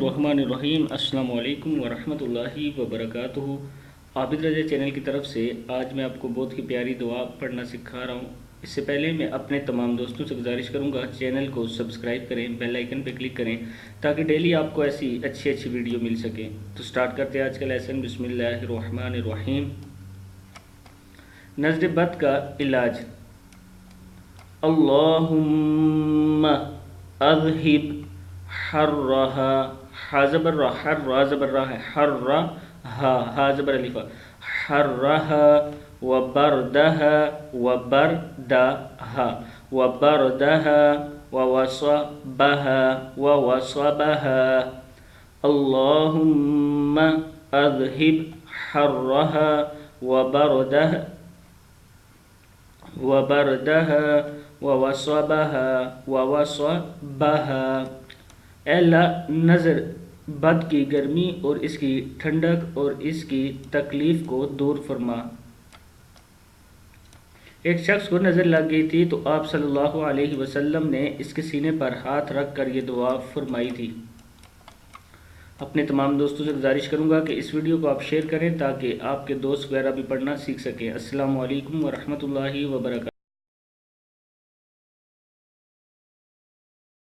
الرحمن الرحیم السلام علیکم ورحمۃ اللہ وبرکاتہ۔ عابد رضا چینل کی طرف سے آج میں آپ کو بہت ہی پیاری دعا پڑھنا سکھا رہا ہوں۔ اس سے پہلے میں اپنے تمام دوستوں سے گزارش کروں گا چینل کو سبسکرائب کریں، بیل آئیکن پہ کلک کریں تاکہ ڈیلی آپ کو ایسی اچھی ویڈیو مل سکے۔ تو سٹارٹ کرتے ہیں آج کا لیسن۔ بسم اللہ الرحمن الرحیم۔ نظر بد کا علاج۔ اللہم اذہب حرہا، ہا زبر را، حر را زبر را ہے، حر را ہا، ہا زبر الف، حرہا وبردہا وبردہا وبردہا ووصبہا ووصبہا۔ اللہم اذہب حرہا وبردہا ووصبہا ووصبہا۔ اے اللہ نظر بد کی گرمی اور اس کی ٹھنڈک اور اس کی تکلیف کو دور فرما۔ ایک شخص کو نظر لگ گئی تھی تو آپ صلی اللہ علیہ وسلم نے اس کے سینے پر ہاتھ رکھ کر یہ دعا فرمائی تھی۔ اپنے تمام دوستوں سے گزارش کروں گا کہ اس ویڈیو کو آپ شیئر کریں تاکہ آپ کے دوست وغیرہ بھی پڑھنا سیکھ سکیں۔ السلام علیکم ورحمۃ اللہ وبرکاتہ۔